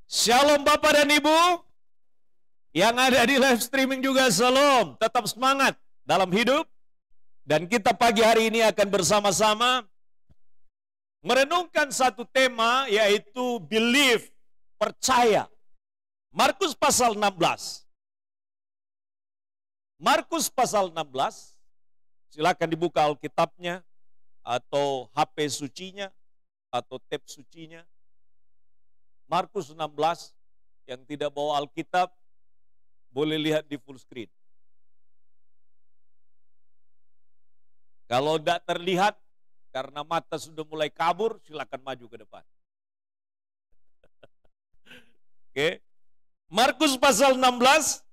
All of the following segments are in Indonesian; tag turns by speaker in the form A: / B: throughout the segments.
A: Shalom Bapak dan Ibu yang ada di live streaming juga, shalom. Tetap semangat dalam hidup. Dan kita pagi hari ini akan bersama-sama merenungkan satu tema, yaitu believe, percaya. Markus pasal 16. Markus pasal 16, silakan dibuka Alkitabnya, atau HP sucinya, atau tab sucinya. Markus 16, yang tidak bawa Alkitab, boleh lihat di full screen. Kalau tidak terlihat, karena mata sudah mulai kabur, silakan maju ke depan. Oke. Markus pasal 16,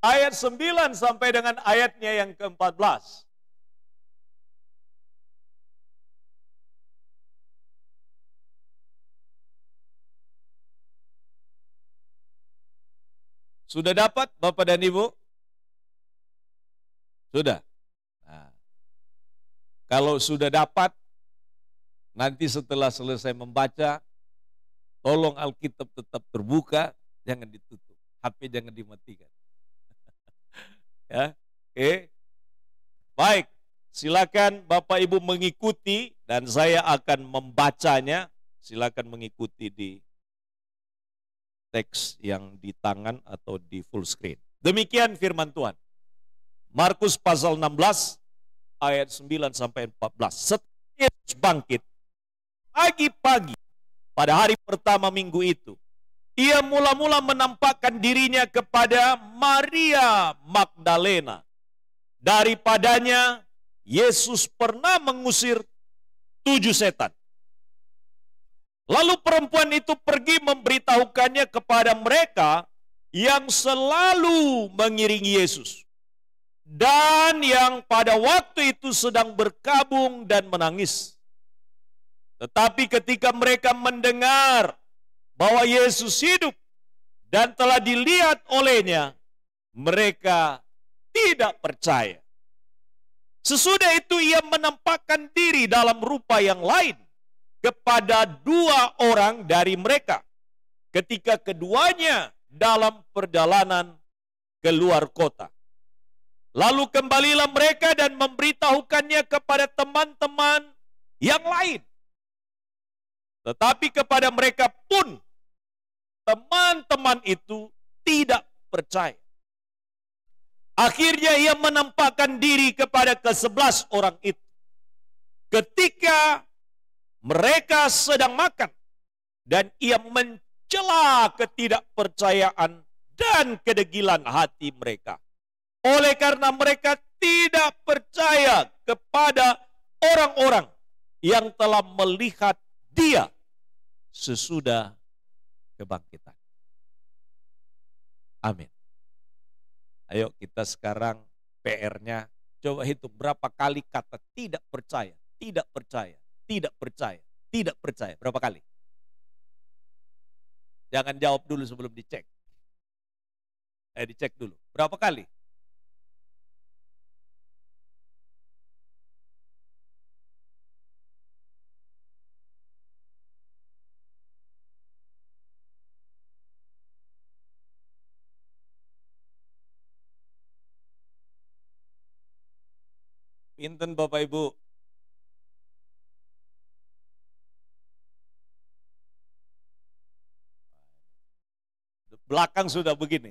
A: ayat 9 sampai dengan ayatnya yang ke-14. Sudah dapat Bapak dan Ibu? Sudah? Nah, kalau sudah dapat, nanti setelah selesai membaca, tolong Alkitab tetap terbuka, jangan ditutup. HP jangan dimatikan. Ya, oke. Baik, silakan Bapak Ibu mengikuti dan saya akan membacanya. Silakan mengikuti di teks yang di tangan atau di full screen. Demikian firman Tuhan. Markus pasal 16 ayat 9 sampai 14. Setelah Yesus bangkit pagi-pagi pada hari pertama minggu itu, ia mula-mula menampakkan dirinya kepada Maria Magdalena. Daripadanya Yesus pernah mengusir 7 setan. Lalu perempuan itu pergi memberitahukannya kepada mereka yang selalu mengiringi Yesus, dan yang pada waktu itu sedang berkabung dan menangis. Tetapi ketika mereka mendengar bahwa Yesus hidup dan telah dilihat olehnya, mereka tidak percaya. Sesudah itu ia menampakkan diri dalam rupa yang lain kepada 2 orang dari mereka, ketika keduanya dalam perjalanan keluar kota. Lalu kembalilah mereka dan memberitahukannya kepada teman-teman yang lain. Tetapi kepada mereka pun teman-teman itu tidak percaya. Akhirnya ia menampakkan diri kepada ke-11 orang itu. Ketika mereka sedang makan, dan ia mencela ketidakpercayaan dan kedegilan hati mereka. Oleh karena mereka tidak percaya kepada orang-orang yang telah melihat dia sesudah kebangkitan. Amin. Ayo kita sekarang PR-nya, coba hitung berapa kali kata tidak percaya, tidak percaya, tidak percaya, tidak percaya. Berapa kali? Jangan jawab dulu sebelum dicek. Dicek dulu. Berapa kali? Pinten Bapak Ibu? Belakang sudah begini.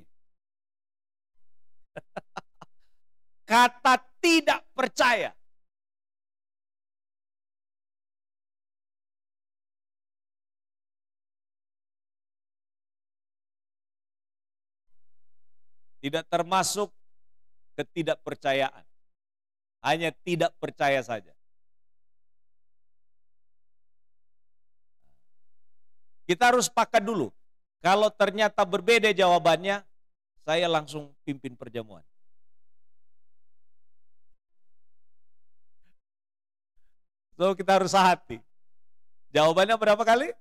A: Kata tidak percaya. Tidak termasuk ketidakpercayaan. Hanya tidak percaya saja. Kita harus sepakat dulu. Kalau ternyata berbeda jawabannya, saya langsung pimpin perjamuan. So kita harus hati. Jawabannya berapa kali?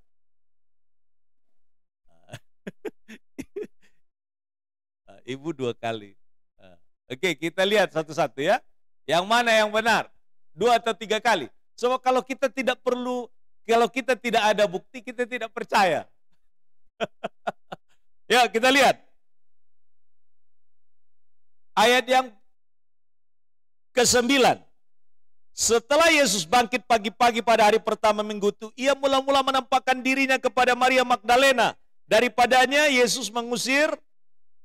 A: Ibu 2 kali. Oke, kita lihat satu-satu ya. Yang mana yang benar? 2 atau 3 kali. So kalau kita tidak ada bukti, kita tidak percaya. Ya, kita lihat. Ayat yang ke-9. Setelah Yesus bangkit pagi-pagi pada hari pertama minggu itu, ia mula-mula menampakkan dirinya kepada Maria Magdalena. Daripadanya Yesus mengusir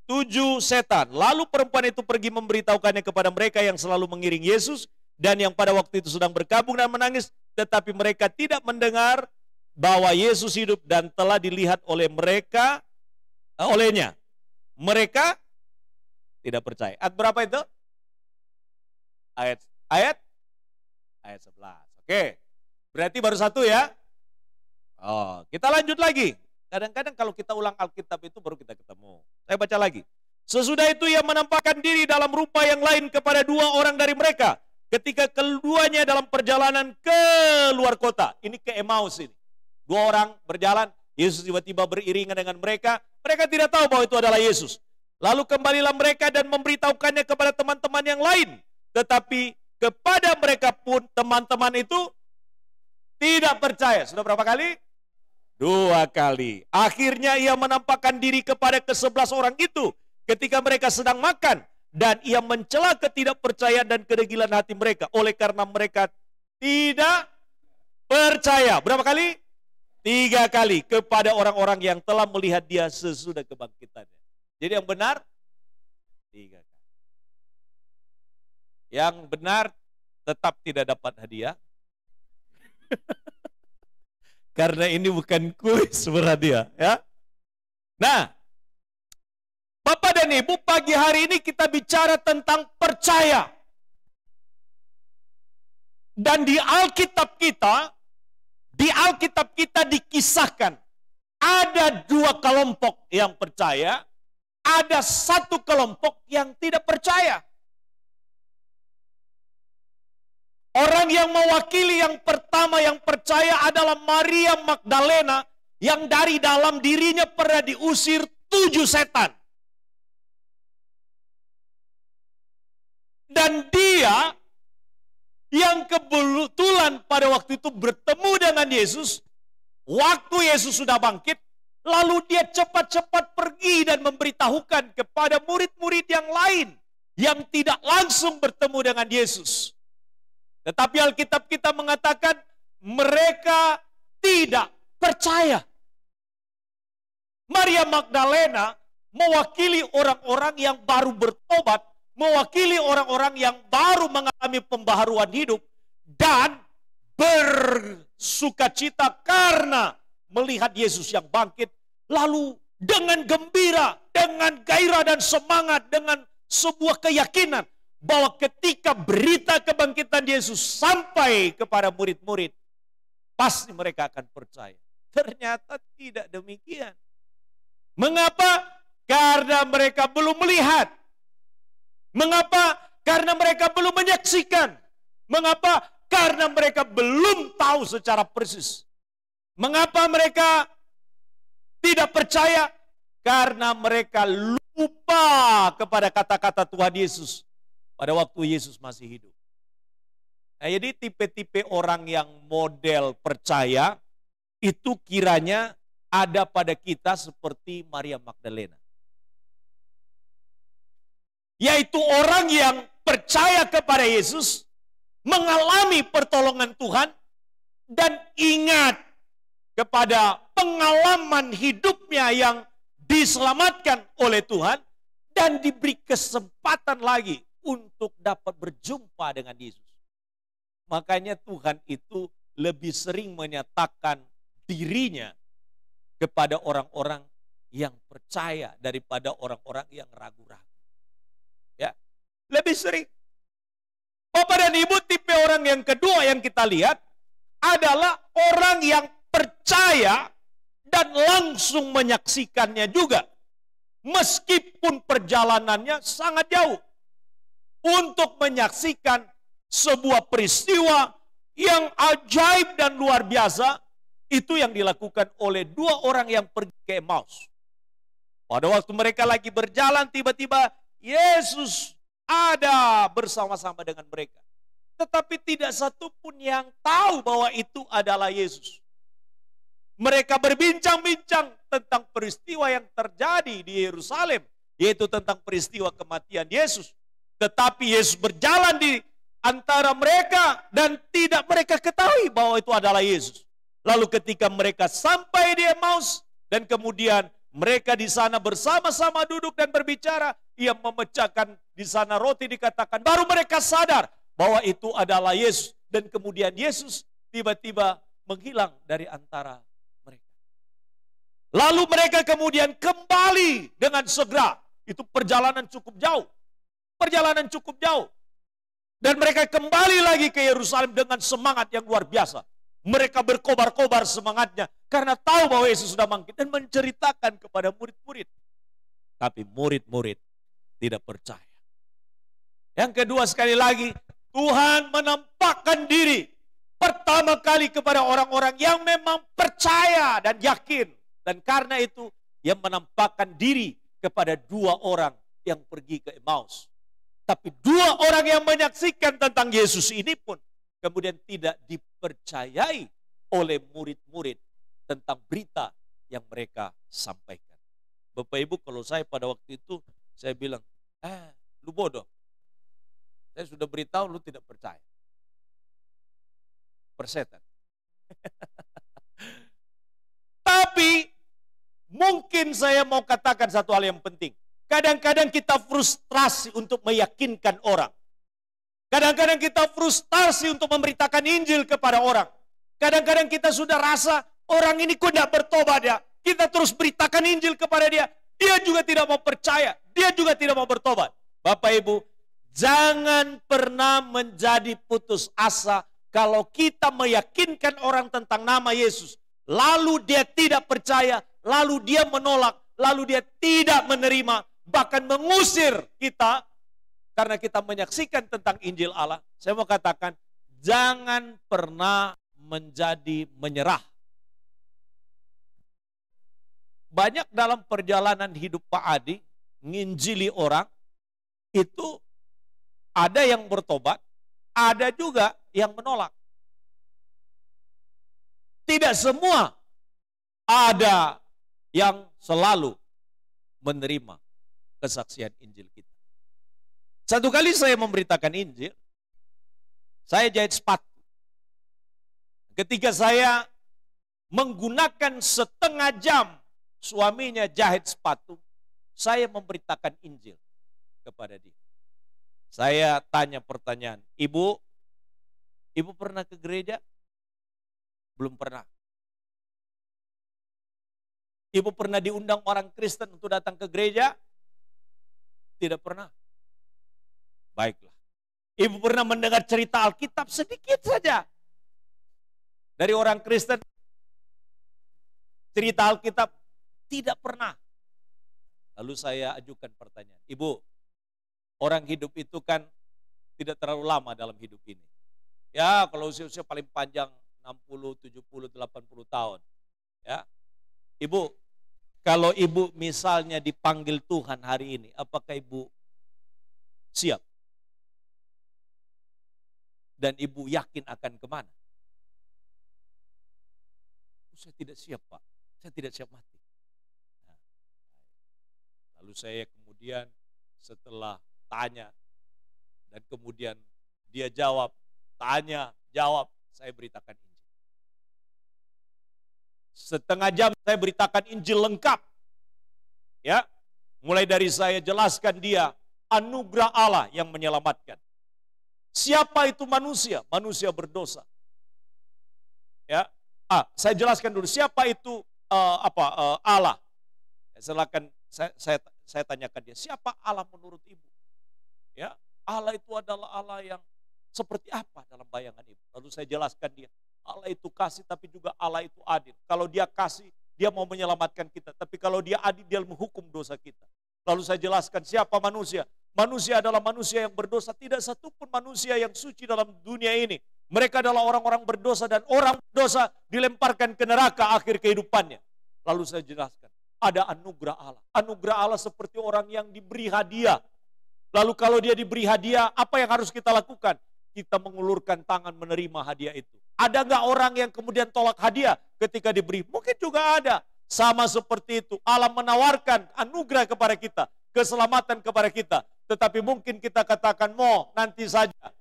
A: 7 setan. Lalu perempuan itu pergi memberitahukannya kepada mereka yang selalu mengiring Yesus dan yang pada waktu itu sedang berkabung dan menangis. Tetapi mereka tidak mendengar bahwa Yesus hidup dan telah dilihat oleh mereka, olehnya. Mereka tidak percaya. Ayat berapa itu? Ayat 11. Oke. Berarti baru 1 ya. Oh, kita lanjut lagi. Kadang-kadang kalau kita ulang Alkitab itu baru kita ketemu. Saya baca lagi. Sesudah itu ia menampakkan diri dalam rupa yang lain kepada 2 orang dari mereka. Ketika keduanya dalam perjalanan ke luar kota. Ini ke Emmaus ini. 2 orang berjalan. Yesus tiba-tiba beriringan dengan mereka. Mereka tidak tahu bahwa itu adalah Yesus. Lalu kembalilah mereka dan memberitahukannya kepada teman-teman yang lain. Tetapi kepada mereka pun teman-teman itu tidak percaya. Sudah berapa kali? 2 kali. Akhirnya ia menampakkan diri kepada ke-11 orang itu ketika mereka sedang makan. Dan ia mencela ketidakpercayaan dan kedegilan hati mereka. Oleh karena mereka tidak percaya. Berapa kali? 3 kali. Kepada orang-orang yang telah melihat dia sesudah kebangkitannya. Jadi yang benar 3 kali. Yang benar tetap tidak dapat hadiah. Karena ini bukan kuis berhadiah, ya. Nah, Bapak dan Ibu, pagi hari ini kita bicara tentang percaya. Dan di Alkitab kita dikisahkan ada 2 kelompok yang percaya, ada 1 kelompok yang tidak percaya. Orang yang mewakili yang pertama yang percaya adalah Maria Magdalena yang dari dalam dirinya pernah diusir 7 setan. Dan dia yang kebetulan pada waktu itu bertemu dengan Yesus, waktu Yesus sudah bangkit, lalu dia cepat-cepat pergi dan memberitahukan kepada murid-murid yang lain yang tidak langsung bertemu dengan Yesus. Tetapi Alkitab kita mengatakan mereka tidak percaya. Maria Magdalena mewakili orang-orang yang baru bertobat, mewakili orang-orang yang baru mengalami pembaharuan hidup, dan bersukacita karena melihat Yesus yang bangkit, lalu dengan gembira, dengan gairah dan semangat, dengan sebuah keyakinan, bahwa ketika berita kebangkitan Yesus sampai kepada murid-murid, pasti mereka akan percaya. Ternyata tidak demikian. Mengapa? Karena mereka belum melihat. Mengapa? Karena mereka belum menyaksikan. Mengapa? Karena mereka belum tahu secara persis. Mengapa mereka tidak percaya? Karena mereka lupa kepada kata-kata Tuhan Yesus pada waktu Yesus masih hidup. Nah, jadi tipe-tipe orang yang model percaya itu kiranya ada pada kita seperti Maria Magdalena. Yaitu orang yang percaya kepada Yesus, mengalami pertolongan Tuhan, dan ingat kepada pengalaman hidupnya yang diselamatkan oleh Tuhan, dan diberi kesempatan lagi untuk dapat berjumpa dengan Yesus. Makanya Tuhan itu lebih sering menyatakan dirinya kepada orang-orang yang percaya daripada orang-orang yang ragu-ragu. Ya, lebih sering. Bapak dan Ibu, tipe orang yang kedua yang kita lihat adalah orang yang percaya dan langsung menyaksikannya juga. Meskipun perjalanannya sangat jauh. Untuk menyaksikan sebuah peristiwa yang ajaib dan luar biasa, itu yang dilakukan oleh 2 orang yang pergi ke Emmaus. Pada waktu mereka lagi berjalan, tiba-tiba Yesus ada bersama-sama dengan mereka. Tetapi tidak satu pun yang tahu bahwa itu adalah Yesus. Mereka berbincang-bincang tentang peristiwa yang terjadi di Yerusalem, yaitu tentang peristiwa kematian Yesus. Tetapi Yesus berjalan di antara mereka dan tidak mereka ketahui bahwa itu adalah Yesus. Lalu ketika mereka sampai di Emmaus dan kemudian mereka di sana bersama-sama duduk dan berbicara, ia memecahkan di sana roti, dikatakan baru mereka sadar bahwa itu adalah Yesus. Dan kemudian Yesus tiba-tiba menghilang dari antara mereka. Lalu mereka kemudian kembali dengan segera. Itu perjalanan cukup jauh. Perjalanan cukup jauh. Dan mereka kembali lagi ke Yerusalem dengan semangat yang luar biasa. Mereka berkobar-kobar semangatnya karena tahu bahwa Yesus sudah bangkit dan menceritakan kepada murid-murid. Tapi murid-murid tidak percaya. Yang kedua, sekali lagi, Tuhan menampakkan diri pertama kali kepada orang-orang yang memang percaya dan yakin. Dan karena itu, ia menampakkan diri kepada dua orang yang pergi ke Emmaus. Tapi dua orang yang menyaksikan tentang Yesus ini pun kemudian tidak dipercayai oleh murid-murid tentang berita yang mereka sampaikan. Bapak Ibu, kalau saya pada waktu itu, saya bilang, lu bodoh. Saya sudah beritahu, lu tidak percaya. Persetan. Tapi, mungkin saya mau katakan satu hal yang penting. Kadang-kadang kita frustrasi untuk meyakinkan orang. Kadang-kadang kita frustasi untuk memberitakan Injil kepada orang. Kadang-kadang kita sudah rasa orang ini kok tidak bertobat ya. Kita terus beritakan Injil kepada dia. Dia juga tidak mau percaya. Dia juga tidak mau bertobat. Bapak Ibu, jangan pernah menjadi putus asa kalau kita meyakinkan orang tentang nama Yesus. Lalu dia tidak percaya, lalu dia menolak, lalu dia tidak menerima, bahkan mengusir kita. Karena kita menyaksikan tentang Injil Allah, saya mau katakan, jangan pernah menjadi menyerah. Banyak dalam perjalanan hidup Pak Adi, nginjili orang, itu ada yang bertobat, ada juga yang menolak. Tidak semua ada yang selalu menerima kesaksian Injil kita. Satu kali saya memberitakan Injil, saya jahit sepatu. Ketika saya menggunakan setengah jam suaminya jahit sepatu, saya memberitakan Injil kepada dia. Saya tanya pertanyaan, Ibu pernah ke gereja? Belum pernah. Ibu pernah diundang orang Kristen untuk datang ke gereja? Tidak pernah. Baiklah. Ibu pernah mendengar cerita Alkitab sedikit saja dari orang Kristen? Cerita Alkitab? Tidak pernah. Lalu saya ajukan pertanyaan. Ibu, orang hidup itu kan tidak terlalu lama dalam hidup ini. Ya, kalau usia paling panjang 60, 70, 80 tahun. Ya. Ibu, kalau ibu misalnya dipanggil Tuhan hari ini, apakah ibu siap? Dan ibu yakin akan kemana? Saya tidak siap, Pak. Saya tidak siap mati. Nah, lalu saya kemudian setelah tanya dan kemudian dia jawab, tanya, jawab, saya beritakan Injil. Setengah jam saya beritakan Injil lengkap. Ya, mulai dari saya jelaskan dia anugerah Allah yang menyelamatkan. Siapa itu manusia? Manusia berdosa. Ya, saya jelaskan dulu siapa itu Allah. Silakan saya tanyakan dia, siapa Allah menurut ibu? Ya, Allah itu adalah Allah yang seperti apa dalam bayangan ibu? Lalu saya jelaskan dia, Allah itu kasih tapi juga Allah itu adil. Kalau dia kasih, dia mau menyelamatkan kita. Tapi kalau dia adil, dia menghukum dosa kita. Lalu saya jelaskan siapa manusia? Manusia adalah manusia yang berdosa. Tidak satupun manusia yang suci dalam dunia ini. Mereka adalah orang-orang berdosa dan orang berdosa dilemparkan ke neraka akhir kehidupannya. Lalu saya jelaskan, ada anugerah Allah. Anugerah Allah seperti orang yang diberi hadiah. Lalu kalau dia diberi hadiah, apa yang harus kita lakukan? Kita mengulurkan tangan menerima hadiah itu. Ada nggak orang yang kemudian tolak hadiah ketika diberi? Mungkin juga ada. Sama seperti itu, Allah menawarkan anugerah kepada kita, keselamatan kepada kita. Tetapi mungkin kita katakan, mau nanti saja.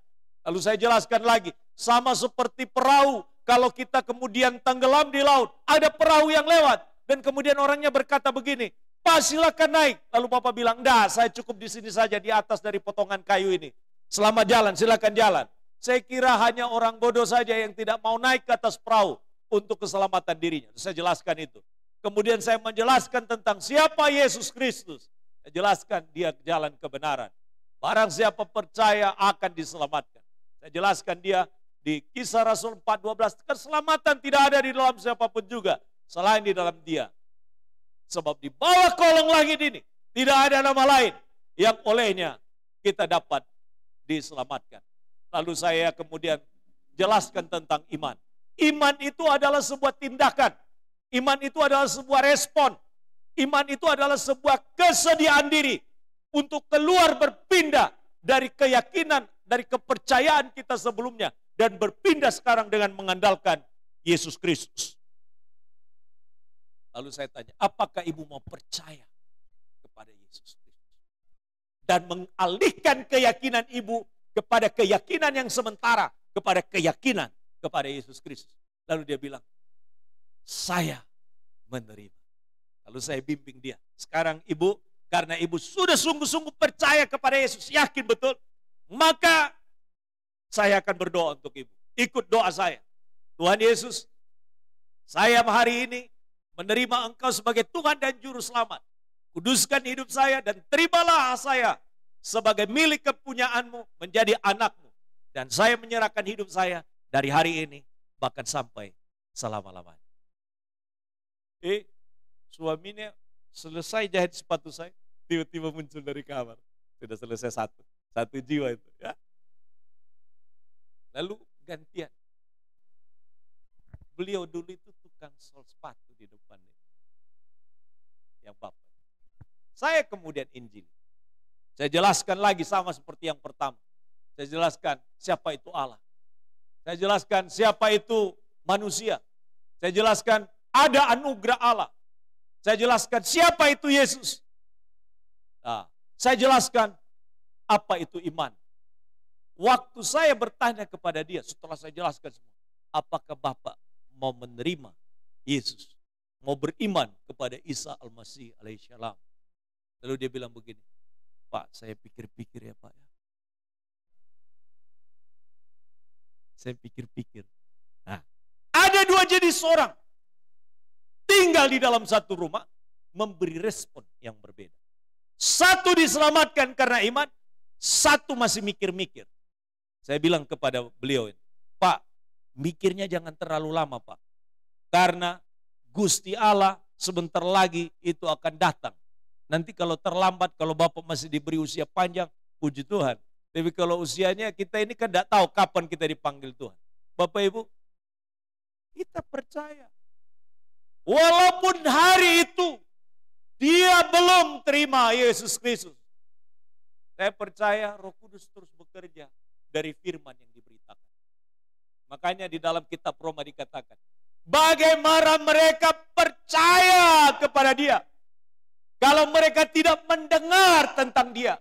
A: Lalu saya jelaskan lagi, sama seperti perahu, kalau kita kemudian tenggelam di laut, ada perahu yang lewat, dan kemudian orangnya berkata begini, Pak silakan naik. Lalu Bapak bilang, enggak, saya cukup di sini saja, di atas dari potongan kayu ini. Selamat jalan, silakan jalan. Saya kira hanya orang bodoh saja yang tidak mau naik ke atas perahu untuk keselamatan dirinya. Saya jelaskan itu. Kemudian saya menjelaskan tentang siapa Yesus Kristus. Saya jelaskan dia jalan kebenaran. Barang siapa percaya akan diselamatkan. Saya jelaskan dia di Kisah Rasul 4:12. Keselamatan tidak ada di dalam siapapun juga selain di dalam dia. Sebab di bawah kolong langit ini tidak ada nama lain yang olehnya kita dapat diselamatkan. Lalu saya kemudian jelaskan tentang iman. Iman itu adalah sebuah tindakan. Iman itu adalah sebuah respon. Iman itu adalah sebuah kesediaan diri untuk keluar berpindah dari keyakinan, dari kepercayaan kita sebelumnya. Dan berpindah sekarang dengan mengandalkan Yesus Kristus. Lalu saya tanya, apakah ibu mau percaya kepada Yesus Kristus? Dan mengalihkan keyakinan ibu kepada keyakinan yang sementara, kepada keyakinan kepada Yesus Kristus. Lalu dia bilang, saya menerima. Lalu saya bimbing dia. Sekarang ibu, karena ibu sudah sungguh-sungguh percaya kepada Yesus, yakin betul, maka saya akan berdoa untuk ibu. Ikut doa saya. Tuhan Yesus, saya hari ini menerima Engkau sebagai Tuhan dan Juru Selamat. Kuduskan hidup saya dan terimalah saya sebagai milik kepunyaanmu, menjadi anakmu. Dan saya menyerahkan hidup saya dari hari ini, bahkan sampai selama-lamanya. Suaminya selesai jahit sepatu saya, tiba-tiba muncul dari kamar. Sudah selesai satu jiwa itu. Ya. Lalu gantian. Beliau dulu itu tukang sol sepatu di depan ini. Yang Bapak. Saya kemudian Injil. Saya jelaskan lagi sama seperti yang pertama. Saya jelaskan siapa itu Allah. Saya jelaskan siapa itu manusia. Saya jelaskan ada anugerah Allah. Saya jelaskan siapa itu Yesus. Nah, saya jelaskan apa itu iman. Waktu saya bertanya kepada dia, setelah saya jelaskan semua, apakah Bapak mau menerima Yesus? Mau beriman kepada Isa Al-Masih alaihissalam? Lalu dia bilang begini, Pak, saya pikir-pikir ya Pak. Saya pikir-pikir. Nah, ada dua jenis orang tinggal di dalam satu rumah, memberi respon yang berbeda. Satu diselamatkan karena iman, satu masih mikir-mikir. Saya bilang kepada beliau, Pak, mikirnya jangan terlalu lama Pak. Karena Gusti Allah sebentar lagi itu akan datang. Nanti kalau terlambat, kalau Bapak masih diberi usia panjang, puji Tuhan. Tapi kalau usianya kita ini kan tidak tahu kapan kita dipanggil Tuhan. Bapak Ibu, kita percaya. Walaupun hari itu dia belum terima Yesus Kristus. Saya percaya Roh Kudus terus bekerja dari firman yang diberitakan. Makanya di dalam kitab Roma dikatakan, bagaimana mereka percaya kepada dia kalau mereka tidak mendengar tentang dia?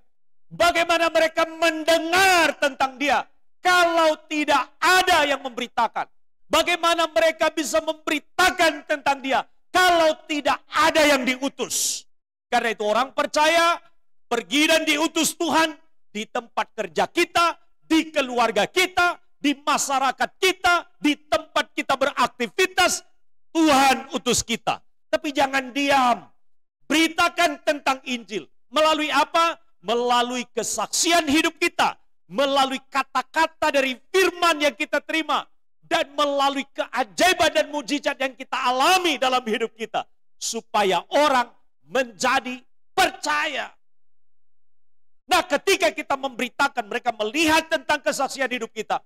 A: Bagaimana mereka mendengar tentang dia kalau tidak ada yang memberitakan? Bagaimana mereka bisa memberitakan tentang dia kalau tidak ada yang diutus? Karena itu orang percaya pergi dan diutus Tuhan di tempat kerja kita, di keluarga kita, di masyarakat kita, di tempat kita beraktivitas, Tuhan utus kita. Tapi jangan diam. Beritakan tentang Injil. Melalui apa? Melalui kesaksian hidup kita. Melalui kata-kata dari firman yang kita terima. Dan melalui keajaiban dan mujizat yang kita alami dalam hidup kita. Supaya orang menjadi percaya. Nah, ketika kita memberitakan, mereka melihat tentang kesaksian hidup kita,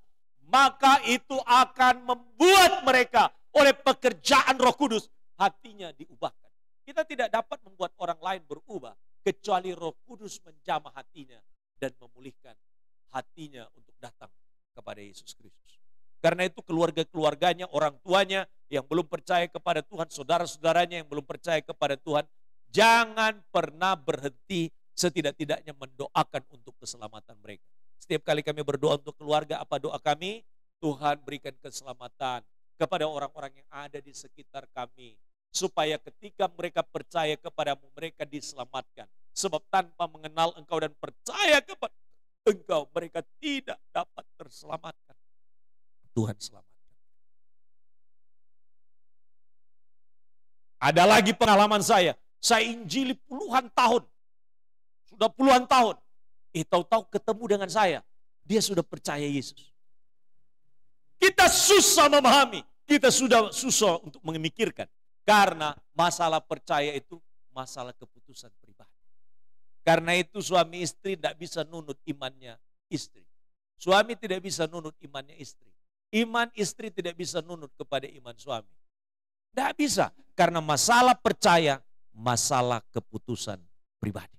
A: maka itu akan membuat mereka oleh pekerjaan Roh Kudus hatinya diubahkan. Kita tidak dapat membuat orang lain berubah kecuali Roh Kudus menjamah hatinya dan memulihkan hatinya untuk datang kepada Yesus Kristus. Karena itu keluarga-keluarganya, orang tuanya yang belum percaya kepada Tuhan, saudara-saudaranya yang belum percaya kepada Tuhan, jangan pernah berhenti setidak-tidaknya mendoakan untuk keselamatan mereka. Setiap kali kami berdoa untuk keluarga, apa doa kami? Tuhan berikan keselamatan kepada orang-orang yang ada di sekitar kami. Supaya ketika mereka percaya kepadamu, mereka diselamatkan. Sebab tanpa mengenal Engkau dan percaya kepada Engkau, mereka tidak dapat terselamatkan. Tuhan selamatkan. Ada lagi pengalaman saya injili puluhan tahun. Sudah puluhan tahun. Tahu-tahu ketemu dengan saya. Dia sudah percaya Yesus. Kita susah memahami. Kita sudah susah untuk memikirkan. Karena masalah percaya itu masalah keputusan pribadi. Karena itu suami istri tidak bisa nunut imannya istri. Suami tidak bisa nunut imannya istri. Iman istri tidak bisa nunut kepada iman suami. Tidak bisa. Karena masalah percaya, masalah keputusan pribadi.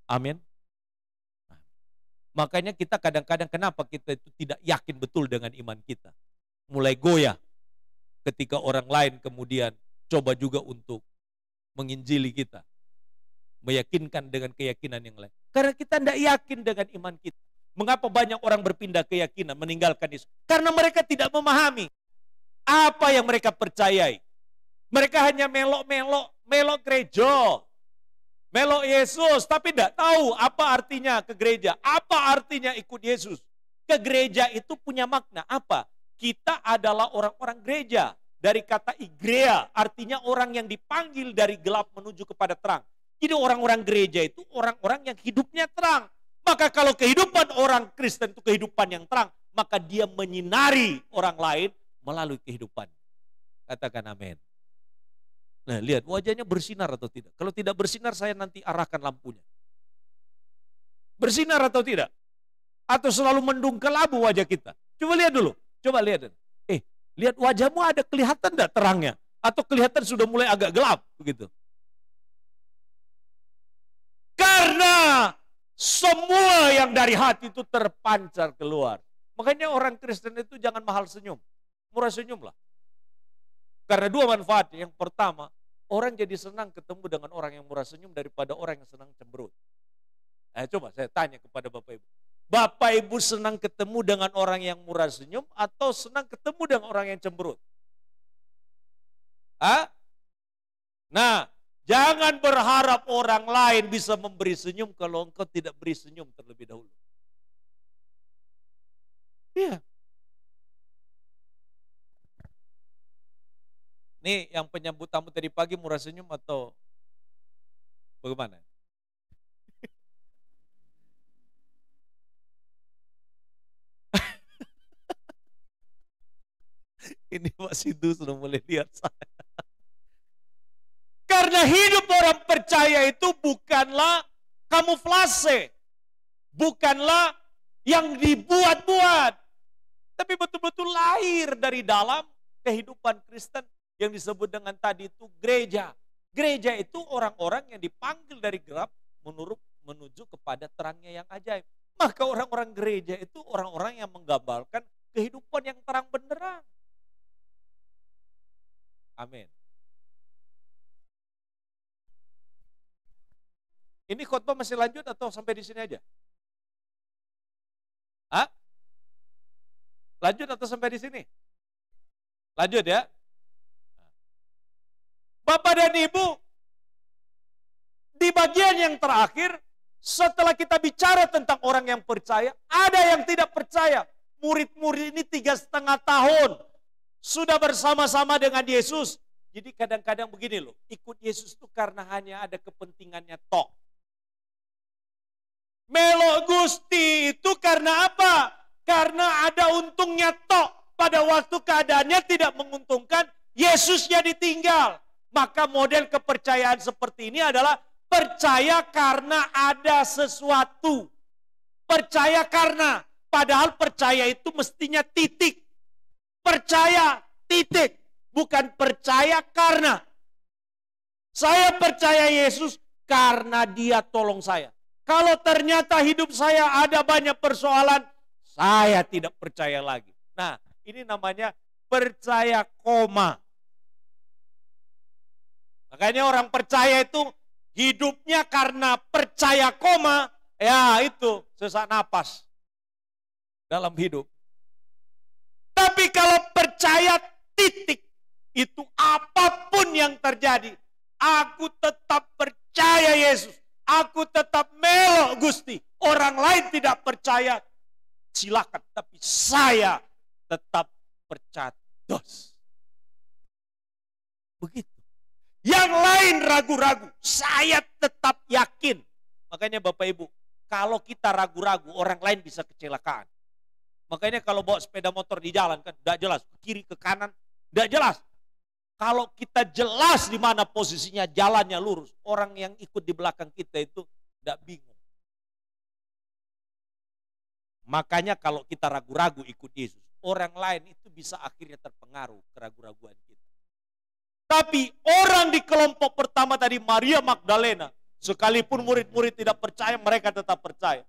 A: Amin. Makanya kita kadang-kadang kenapa kita itu tidak yakin betul dengan iman kita. Mulai goyah ketika orang lain kemudian coba juga untuk menginjili kita. Meyakinkan dengan keyakinan yang lain. Karena kita tidak yakin dengan iman kita. Mengapa banyak orang berpindah keyakinan, meninggalkan Yesus? Karena mereka tidak memahami apa yang mereka percayai. Mereka hanya melok gereja. Melok Yesus, tapi tidak tahu apa artinya ke gereja. Apa artinya ikut Yesus. Ke gereja itu punya makna apa? Kita adalah orang-orang gereja. Dari kata igrea, artinya orang yang dipanggil dari gelap menuju kepada terang. Jadi orang-orang gereja itu orang-orang yang hidupnya terang. Maka kalau kehidupan orang Kristen itu kehidupan yang terang, maka dia menyinari orang lain melalui kehidupan. Katakan amin. Nah, lihat wajahnya bersinar atau tidak. Kalau tidak bersinar, saya nanti arahkan lampunya. Bersinar atau tidak? Atau selalu mendung kelabu wajah kita? Coba lihat dulu. Coba lihat. Lihat wajahmu ada kelihatan tidak terangnya? Atau kelihatan sudah mulai agak gelap begitu? Karena semua yang dari hati itu terpancar keluar. Makanya orang Kristen itu jangan mahal senyum. Murah senyumlah. Karena dua manfaat. Yang pertama, orang jadi senang ketemu dengan orang yang murah senyum daripada orang yang senang cemberut. Coba saya tanya kepada Bapak Ibu. Bapak Ibu senang ketemu dengan orang yang murah senyum atau senang ketemu dengan orang yang cemberut? Nah, jangan berharap orang lain bisa memberi senyum kalau engkau tidak beri senyum terlebih dahulu. Iya. Nih yang penyambut tamu tadi pagi murah senyum atau bagaimana? Ini Pak Sidu sudah mulai lihat saya. Karena hidup orang percaya itu bukanlah kamuflase. Bukanlah yang dibuat-buat. Tapi betul-betul lahir dari dalam kehidupan Kristen yang disebut dengan tadi itu gereja. Gereja itu orang-orang yang dipanggil dari gelap menuju kepada terangnya yang ajaib. Maka orang-orang gereja itu orang-orang yang menggambarkan kehidupan yang terang benderang. Amin. Ini khotbah masih lanjut atau sampai di sini aja? Lanjut atau sampai di sini? Lanjut ya. Bapak dan Ibu, di bagian yang terakhir, setelah kita bicara tentang orang yang percaya, ada yang tidak percaya. Murid-murid ini 3,5 tahun sudah bersama-sama dengan Yesus. Jadi kadang-kadang begini loh, ikut Yesus itu karena hanya ada kepentingannya tok. Melok Gusti itu karena apa? Karena ada untungnya tok. Pada waktu keadaannya tidak menguntungkan, Yesusnya ditinggal. Maka model kepercayaan seperti ini adalah percaya karena ada sesuatu. Percaya karena, padahal percaya itu mestinya titik. Percaya titik, bukan percaya karena. Saya percaya Yesus karena Dia tolong saya. Kalau ternyata hidup saya ada banyak persoalan, Saya tidak percaya lagi. Nah, ini namanya percaya koma. Makanya orang percaya itu hidupnya karena percaya koma, ya itu sesak napas dalam hidup. Tapi kalau percaya titik, itu apapun yang terjadi, aku tetap percaya Yesus. Aku tetap melok Gusti. Orang lain tidak percaya, silakan. Tapi saya tetap percaya. Begitu. Yang lain ragu-ragu, saya tetap yakin. Makanya Bapak Ibu, kalau kita ragu-ragu, orang lain bisa kecelakaan. Makanya kalau bawa sepeda motor di jalan kan tidak jelas, ke kiri ke kanan, tidak jelas. Kalau kita jelas di mana posisinya, jalannya lurus, orang yang ikut di belakang kita itu tidak bingung. Makanya kalau kita ragu-ragu ikut Yesus, orang lain itu bisa akhirnya terpengaruh keraguan-raguan kita. Tapi orang di kelompok pertama tadi, Maria Magdalena, sekalipun murid-murid tidak percaya, mereka tetap percaya.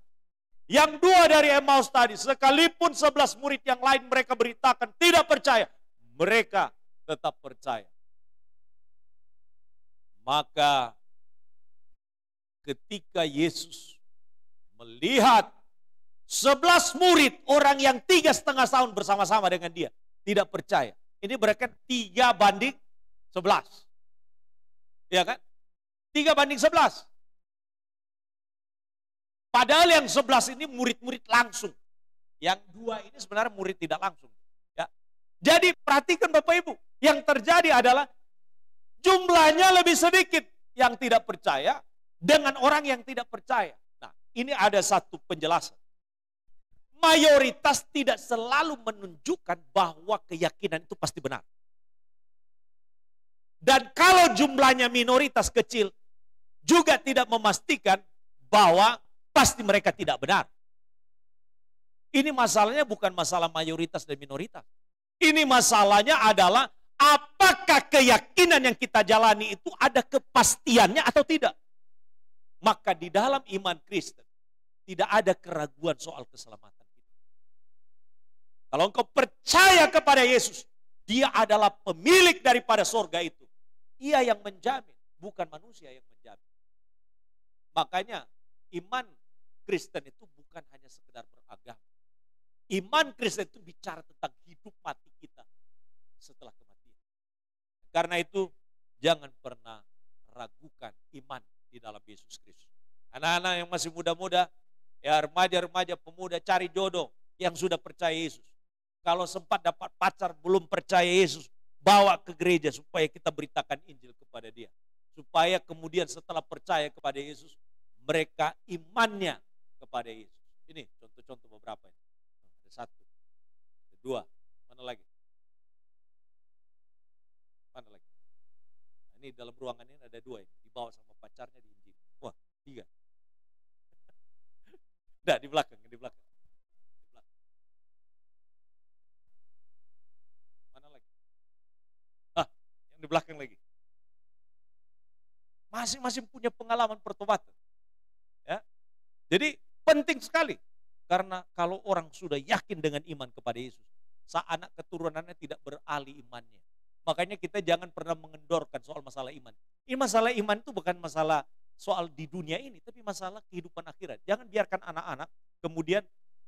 A: Yang dua dari Emmaus tadi, sekalipun 11 murid yang lain mereka beritakan tidak percaya, mereka tetap percaya. Maka ketika Yesus melihat 11 murid, orang yang 3,5 tahun bersama-sama dengan dia, tidak percaya. Ini berarti 3:11. Ya kan? 3:11. Padahal yang 11 ini murid-murid langsung. Yang dua ini sebenarnya murid tidak langsung. Ya. Jadi perhatikan Bapak Ibu. Yang terjadi adalah jumlahnya lebih sedikit yang tidak percaya dengan orang yang tidak percaya. Nah, ini ada satu penjelasan. Mayoritas tidak selalu menunjukkan bahwa keyakinan itu pasti benar. Dan kalau jumlahnya minoritas kecil, juga tidak memastikan bahwa pasti mereka tidak benar. Ini masalahnya bukan masalah mayoritas dan minoritas. Ini masalahnya adalah apakah keyakinan yang kita jalani itu ada kepastiannya atau tidak. Maka di dalam iman Kristen tidak ada keraguan soal keselamatan kita. Kalau engkau percaya kepada Yesus, dia adalah pemilik daripada sorga itu. Ia yang menjamin, bukan manusia yang menjamin. Makanya iman Kristen itu bukan hanya sekedar beragama. Iman Kristen itu bicara tentang hidup mati kita setelah kematian. Karena itu jangan pernah ragukan iman di dalam Yesus Kristus. Anak-anak yang masih muda-muda, ya remaja-remaja pemuda, cari jodoh yang sudah percaya Yesus. Kalau sempat dapat pacar belum percaya Yesus, bawa ke gereja supaya kita beritakan Injil kepada dia. Supaya kemudian setelah percaya kepada Yesus, mereka imannya kepada Yesus. Ini contoh-contoh beberapa ini. Ada satu, ada dua, mana lagi? Mana lagi? Nah, ini dalam ruangan ini ada dua ini, dibawa sama pacarnya di Injil. Wah, 3. Enggak, di belakang, di belakang. Mana lagi? Yang di belakang lagi. Masing-masing punya pengalaman pertobatan. Ya. Jadi penting sekali. Karena kalau orang sudah yakin dengan iman kepada Yesus, saat anak keturunannya tidak beralih imannya. Makanya kita jangan pernah mengendorkan soal masalah iman. Ini masalah iman itu bukan masalah soal di dunia ini, tapi masalah kehidupan akhirat. Jangan biarkan anak-anak kemudian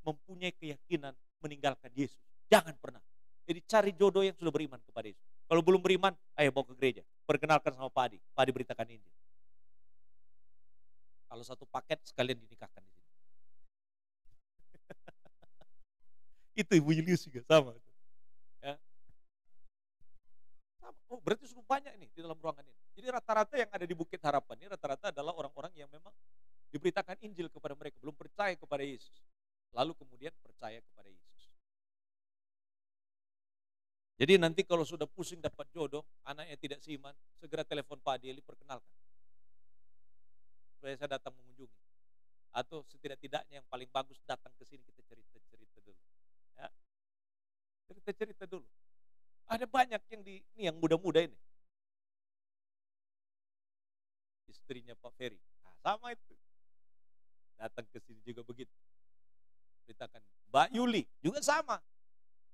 A: mempunyai keyakinan meninggalkan Yesus. Jangan pernah. Jadi cari jodoh yang sudah beriman kepada Yesus. Kalau belum beriman, ayo bawa ke gereja. Perkenalkan sama Pak Adi. Pak Adi beritakan Injil. Kalau satu paket sekalian dinikahkan di sini. Itu Ibu Julius juga sama. Ya. Sama. Oh, berarti cukup banyak nih di dalam ruangan ini. Jadi rata-rata yang ada di Bukit Harapan ini rata-rata adalah orang-orang yang memang diberitakan Injil kepada mereka, belum percaya kepada Yesus. Lalu kemudian percaya kepada Yesus. Jadi nanti kalau sudah pusing dapat jodoh, anaknya tidak seiman, segera telepon Pak Adeli, perkenalkan. Supaya saya datang mengunjungi. Atau setidak-tidaknya yang paling bagus datang ke sini kita cerita-cerita dulu. Ya. Cerita-cerita dulu. Ada banyak yang ini yang muda-muda ini. Istrinya Pak Ferry. Nah, sama itu. Datang ke sini juga begitu. Beritakan. Mbak Yuli juga sama.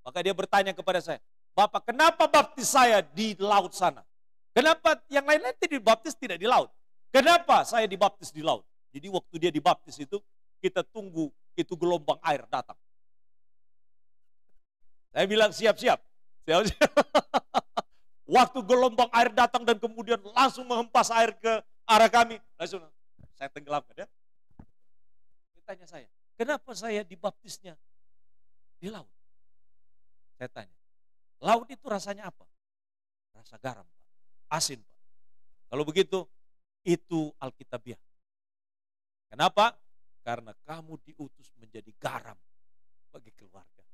A: Maka dia bertanya kepada saya, Bapak, kenapa baptis saya di laut sana? Kenapa yang lain-lain dibaptis tidak di laut? Kenapa saya dibaptis di laut? Jadi waktu dia dibaptis itu, kita tunggu itu gelombang air datang. Saya bilang siap-siap. Siap-siap. Waktu gelombang air datang dan kemudian langsung menghempas air ke arah kami. Langsung saya tenggelamkan ya. Dia tanya saya, kenapa saya dibaptisnya di laut? Saya tanya, laut itu rasanya apa? Rasa garam, Pak. Asin, Pak. Kalau begitu, itu Alkitabiah. Kenapa? Karena kamu diutus menjadi garam bagi keluarga.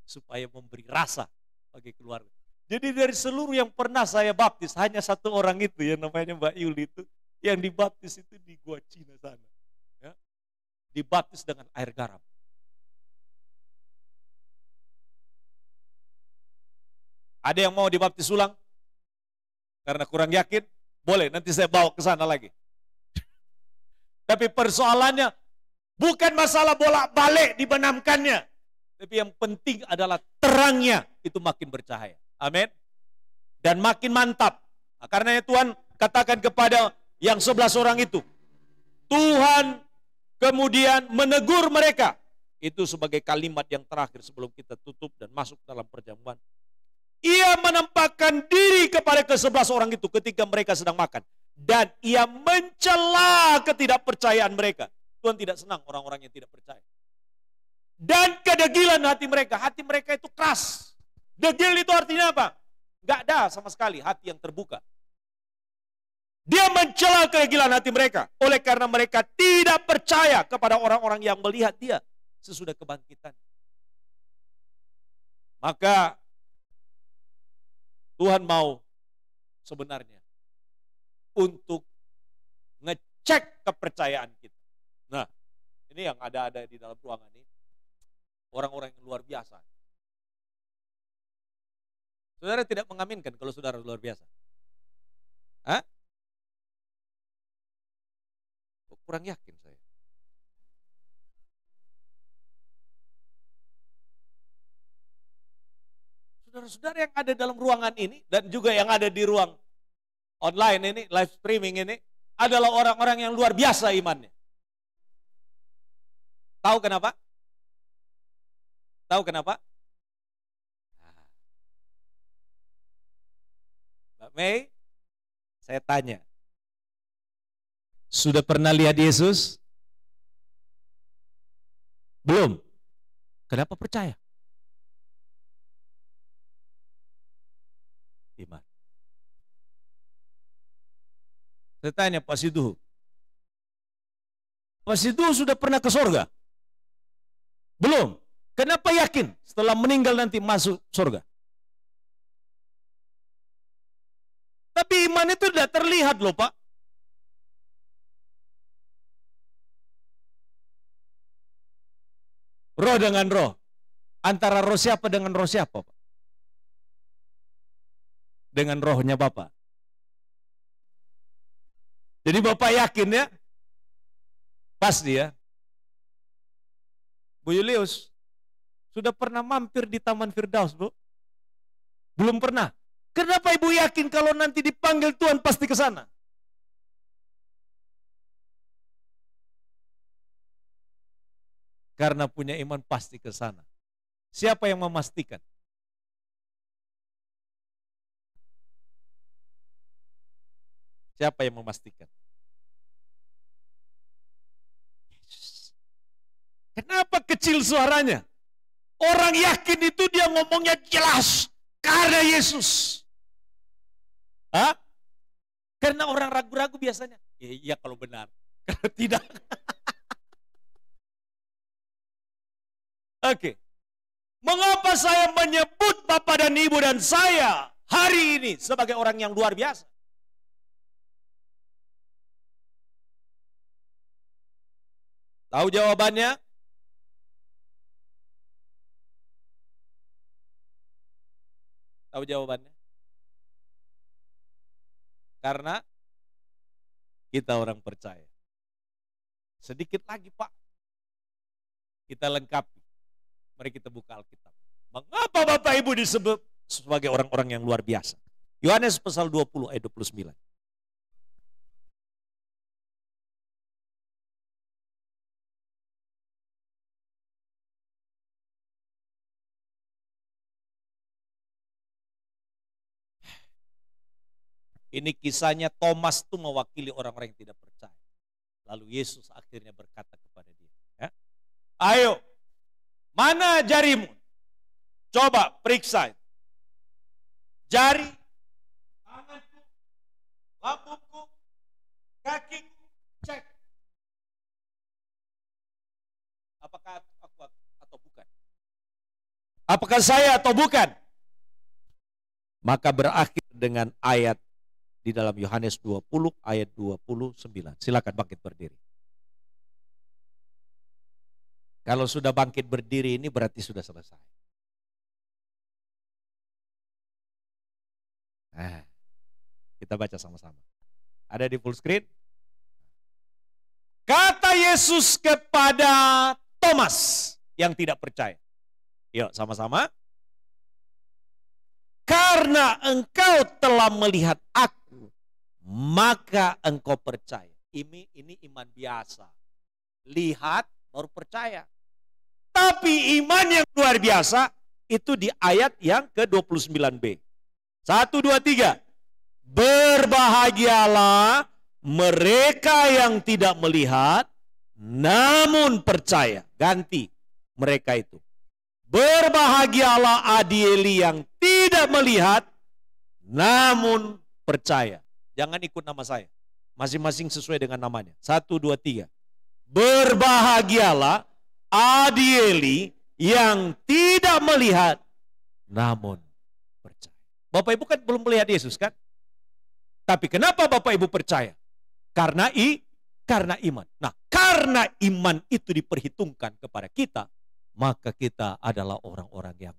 A: Supaya memberi rasa bagi keluarga. Jadi dari seluruh yang pernah saya baptis, hanya satu orang itu yang namanya Mbak Yuli itu, yang dibaptis itu di Gua Cina sana. Ya. Dibaptis dengan air garam. Ada yang mau dibaptis ulang? Karena kurang yakin? Boleh, nanti saya bawa ke sana lagi. Tapi persoalannya bukan masalah bolak-balik dibenamkannya. Tapi yang penting adalah terangnya itu makin bercahaya. Amin. Dan makin mantap. Nah, karenanya Tuhan katakan kepada yang 11 orang itu. Tuhan kemudian menegur mereka. Itu sebagai kalimat yang terakhir sebelum kita tutup dan masuk dalam perjamuan. Ia menampakkan diri kepada ke-11 orang itu ketika mereka sedang makan. Dan ia mencela ketidakpercayaan mereka. Tuhan tidak senang orang-orang yang tidak percaya. Dan kedegilan hati mereka itu keras. Degil itu artinya apa? Gak ada sama sekali hati yang terbuka. Dia mencela kedegilan hati mereka. Oleh karena mereka tidak percaya kepada orang-orang yang melihat dia sesudah kebangkitan. Maka Tuhan mau sebenarnya untuk ngecek kepercayaan kita. Nah, ini yang ada di dalam ruangan ini. Orang-orang yang luar biasa. Saudara tidak mengaminkan kalau saudara luar biasa? Hah? Kurang yakin saya. Saudara-saudara yang ada dalam ruangan ini dan juga yang ada di ruang online ini, live streaming ini, adalah orang-orang yang luar biasa imannya. Tahu kenapa? Tahu kenapa? Mbak Mei, saya tanya. Sudah pernah lihat Yesus? Belum. Kenapa percaya? Iman. Saya tanya Pak Siduhu. Pak Siduhu sudah pernah ke surga? Belum. Kenapa yakin setelah meninggal nanti masuk surga? Tapi iman itu tidak terlihat loh Pak. Roh dengan roh. Antara roh siapa dengan roh siapa Pak? Dengan rohnya Bapak. Jadi Bapak yakin ya? Pasti ya. Bu Julius, sudah pernah mampir di Taman Firdaus, Bu? Belum pernah. Kenapa Ibu yakin kalau nanti dipanggil Tuhan pasti ke sana? Karena punya iman pasti ke sana. Siapa yang memastikan? Siapa yang memastikan? Yesus. Kenapa kecil suaranya? Orang yakin itu dia ngomongnya jelas. Karena Yesus. Hah? Karena orang ragu-ragu biasanya. Iya kalau benar. Kalau tidak. Oke. Mengapa saya menyebut Bapak dan Ibu dan saya hari ini sebagai orang yang luar biasa? Tahu jawabannya? Tahu jawabannya? Karena kita orang percaya. Sedikit lagi Pak. Kita lengkapi. Mari kita buka Alkitab. Mengapa Bapak Ibu disebut sebagai orang-orang yang luar biasa? Yohanes pasal 20 ayat 29. Ini kisahnya Thomas itu mewakili orang-orang yang tidak percaya. Lalu Yesus akhirnya berkata kepada dia, ya, ayo, mana jarimu? Coba periksa. Jari, tanganku, lambungku, kakiku, cek. Apakah aku atau bukan? Apakah saya atau bukan? Maka berakhir dengan ayat di dalam Yohanes 20 ayat 29. Silakan bangkit berdiri. Kalau sudah bangkit berdiri ini berarti sudah selesai. Nah, kita baca sama-sama. Ada di full screen? Kata Yesus kepada Thomas yang tidak percaya. Yuk sama-sama. Karena engkau telah melihat aku, maka engkau percaya. Ini iman biasa. Lihat baru percaya. Tapi iman yang luar biasa itu di ayat yang ke-29b. 1, 2, 3. Berbahagialah mereka yang tidak melihat namun percaya. Ganti mereka itu. Berbahagialah Adieli yang tidak melihat namun percaya. Jangan ikut nama saya. Masing-masing sesuai dengan namanya. 1, 2, 3. Berbahagialah Adieli yang tidak melihat namun percaya. Bapak Ibu kan belum melihat Yesus kan? Tapi kenapa Bapak Ibu percaya? Karena iman. Nah, karena iman itu diperhitungkan kepada kita, maka kita adalah orang-orang yang